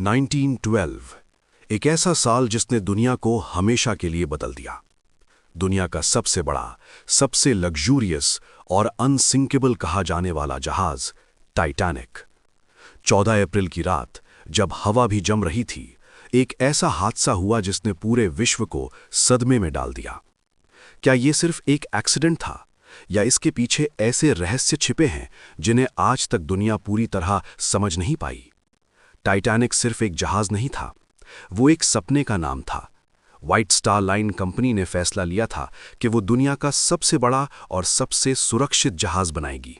1912 एक ऐसा साल जिसने दुनिया को हमेशा के लिए बदल दिया। दुनिया का सबसे बड़ा, सबसे लग्जूरियस और अनसिंकेबल कहा जाने वाला जहाज टाइटैनिक। 14 अप्रैल की रात जब हवा भी जम रही थी, एक ऐसा हादसा हुआ जिसने पूरे विश्व को सदमे में डाल दिया। क्या ये सिर्फ एक एक्सीडेंट था या इसके पीछे ऐसे रहस्य छिपे हैं जिन्हें आज तक दुनिया पूरी तरह समझ नहीं पाई? टाइटैनिक सिर्फ एक जहाज नहीं था, वो एक सपने का नाम था। व्हाइट स्टार लाइन कंपनी ने फैसला लिया था कि वो दुनिया का सबसे बड़ा और सबसे सुरक्षित जहाज बनाएगी।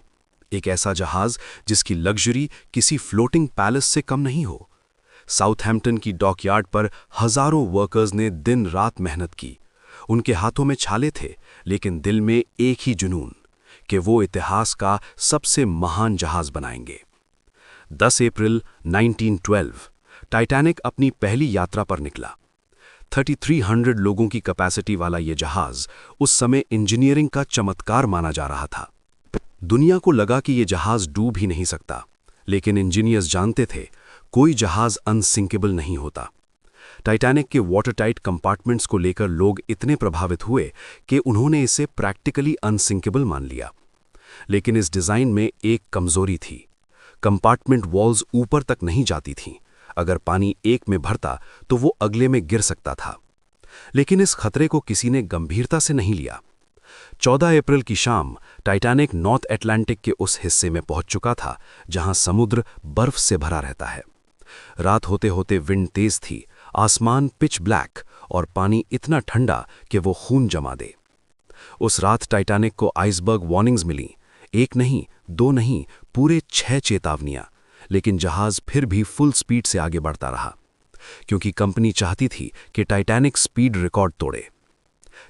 एक ऐसा जहाज जिसकी लग्जरी किसी फ्लोटिंग पैलेस से कम नहीं हो। साउथहैम्पटन की डॉकयार्ड पर हजारों वर्कर्स ने दिन रात मेहनत की। उनके हाथों में छाले थे, लेकिन दिल में एक ही जुनून कि वो इतिहास का सबसे महान जहाज बनाएंगे। 10 अप्रैल 1912 टाइटैनिक अपनी पहली यात्रा पर निकला। 3300 लोगों की कैपेसिटी वाला ये जहाज उस समय इंजीनियरिंग का चमत्कार माना जा रहा था। दुनिया को लगा कि ये जहाज डूब ही नहीं सकता, लेकिन इंजीनियर्स जानते थे कोई जहाज अनसिंकेबल नहीं होता। टाइटैनिक के वाटरटाइट कंपार्टमेंट्स को लेकर लोग इतने प्रभावित हुए कि उन्होंने इसे प्रैक्टिकली अनसिंकेबल मान लिया। लेकिन इस डिजाइन में एक कमजोरी थी। कंपार्टमेंट वॉल्स ऊपर तक नहीं जाती थीं। अगर पानी एक में भरता तो वो अगले में गिर सकता था। लेकिन इस खतरे को किसी ने गंभीरता से नहीं लिया। 14 अप्रैल की शाम टाइटैनिक नॉर्थ अटलांटिक के उस हिस्से में पहुंच चुका था जहां समुद्र बर्फ से भरा रहता है। रात होते होते विंड तेज थी, आसमान पिच ब्लैक और पानी इतना ठंडा कि वो खून जमा दे। उस रात टाइटैनिक को आइसबर्ग वार्निंग्स मिली। एक नहीं, दो नहीं, पूरे 6 चेतावनियां। लेकिन जहाज फिर भी फुल स्पीड से आगे बढ़ता रहा, क्योंकि कंपनी चाहती थी कि टाइटैनिक स्पीड रिकॉर्ड तोड़े।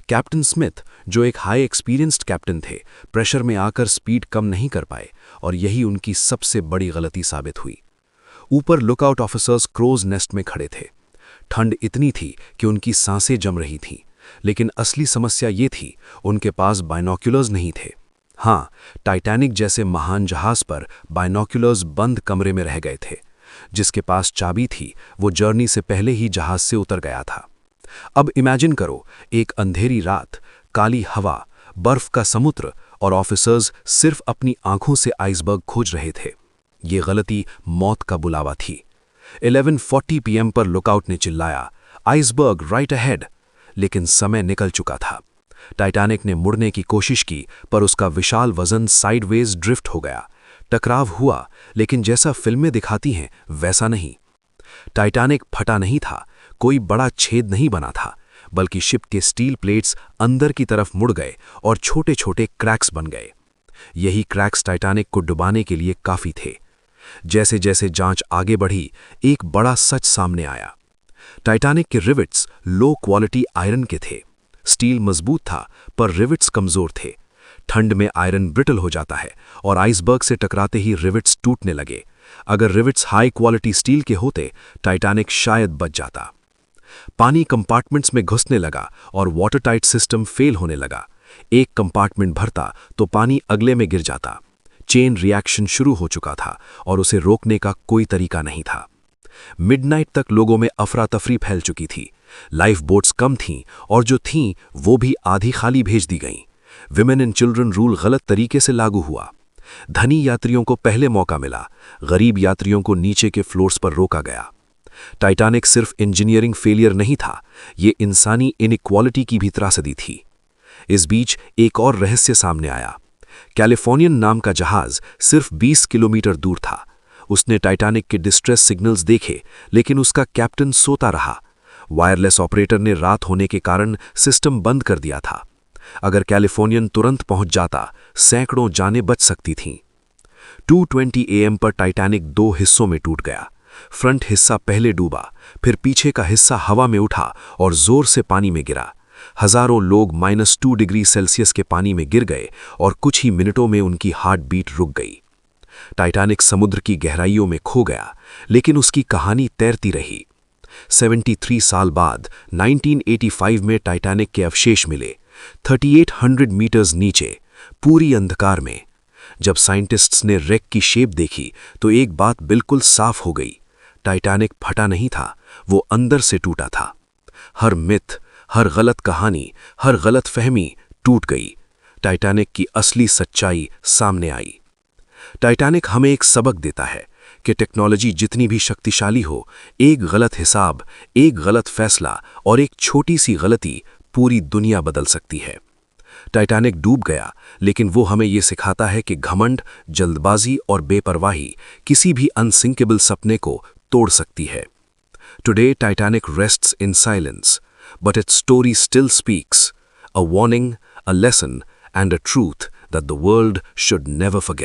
कैप्टन स्मिथ, जो एक हाई एक्सपीरियंस्ड कैप्टन थे, प्रेशर में आकर स्पीड कम नहीं कर पाए और यही उनकी सबसे बड़ी गलती साबित हुई। ऊपर लुकआउट ऑफिसर्स क्रोज नेस्ट में खड़े थे। ठंड इतनी थी कि उनकी सांसें जम रही थीं, लेकिन असली समस्या ये थी, उनके पास बाइनोक्यूलर्स नहीं थे। हाँ, टाइटैनिक जैसे महान जहाज पर बाइनोक्यूलर्स बंद कमरे में रह गए थे। जिसके पास चाबी थी वो जर्नी से पहले ही जहाज से उतर गया था। अब इमेजिन करो, एक अंधेरी रात, काली हवा, बर्फ का समुद्र और ऑफिसर्स सिर्फ अपनी आंखों से आइसबर्ग खोज रहे थे। ये गलती मौत का बुलावा थी। 11:40 PM पर लुकआउट ने चिल्लाया, आइसबर्ग राइट अहेड। लेकिन समय निकल चुका था। टाइटैनिक ने मुड़ने की कोशिश की, पर उसका विशाल वजन साइडवेज ड्रिफ्ट हो गया। टकराव हुआ, लेकिन जैसा फिल्में दिखाती हैं वैसा नहीं। टाइटैनिक फटा नहीं था, कोई बड़ा छेद नहीं बना था, बल्कि शिप के स्टील प्लेट्स अंदर की तरफ मुड़ गए और छोटे छोटे क्रैक्स बन गए। यही क्रैक्स टाइटैनिक को डुबाने के लिए काफी थे। जैसे जैसे जांच आगे बढ़ी, एक बड़ा सच सामने आया। टाइटैनिक के रिवेट्स लो क्वालिटी आयरन के थे। स्टील मजबूत था, पर रिवेट्स कमजोर थे। ठंड में आयरन ब्रिटल हो जाता है और आइसबर्ग से टकराते ही रिवेट्स टूटने लगे। अगर रिवेट्स हाई क्वालिटी स्टील के होते, टाइटैनिक शायद बच जाता। पानी कंपार्टमेंट्स में घुसने लगा और वाटरटाइट सिस्टम फेल होने लगा। एक कंपार्टमेंट भरता तो पानी अगले में गिर जाता। चेन रिएक्शन शुरू हो चुका था और उसे रोकने का कोई तरीका नहीं था। मिडनाइट तक लोगों में अफरा तफरी फैल चुकी थी। लाइफ बोट्स कम थीं और जो थीं वो भी आधी खाली भेज दी गईं। विमेन एंड चिल्ड्रन रूल गलत तरीके से लागू हुआ। धनी यात्रियों को पहले मौका मिला, गरीब यात्रियों को नीचे के फ्लोर्स पर रोका गया। टाइटैनिक सिर्फ इंजीनियरिंग फेलियर नहीं था, ये इंसानी इनइक्वालिटी की भी त्रासदी थी। इस बीच एक और रहस्य सामने आया। कैलिफोर्नियन नाम का जहाज सिर्फ 20 किलोमीटर दूर था। उसने टाइटैनिक के डिस्ट्रेस सिग्नल्स देखे, लेकिन उसका कैप्टन सोता रहा। वायरलेस ऑपरेटर ने रात होने के कारण सिस्टम बंद कर दिया था। अगर कैलिफोर्नियन तुरंत पहुंच जाता, सैकड़ों जानें बच सकती थीं। 2:20 AM पर टाइटैनिक 2 हिस्सों में टूट गया। फ्रंट हिस्सा पहले डूबा, फिर पीछे का हिस्सा हवा में उठा और जोर से पानी में गिरा। हजारों लोग -2 डिग्री सेल्सियस के पानी में गिर गए और कुछ ही मिनटों में उनकी हार्ट बीट रुक गई। टाइटैनिक समुद्र की गहराइयों में खो गया, लेकिन उसकी कहानी तैरती रही। 73 साल बाद 1985 में टाइटैनिक के अवशेष मिले, 3800 मीटर्स नीचे, पूरी अंधकार में। जब साइंटिस्ट्स ने रेक की शेप देखी तो एक बात बिल्कुल साफ हो गई, टाइटैनिक फटा नहीं था, वो अंदर से टूटा था। हर मिथ, हर गलत कहानी, हर गलत फहमी टूट गई। टाइटैनिक की असली सच्चाई सामने आई। टाइटैनिक हमें एक सबक देता है कि टेक्नोलॉजी जितनी भी शक्तिशाली हो, एक गलत हिसाब, एक गलत फैसला और एक छोटी सी गलती पूरी दुनिया बदल सकती है। टाइटैनिक डूब गया, लेकिन वो हमें ये सिखाता है कि घमंड, जल्दबाजी और बेपरवाही किसी भी अनसिंकेबल सपने को तोड़ सकती है। Today Titanic rests in silence, but its story still speaks, a warning, a lesson, and a truth that the world should never forget.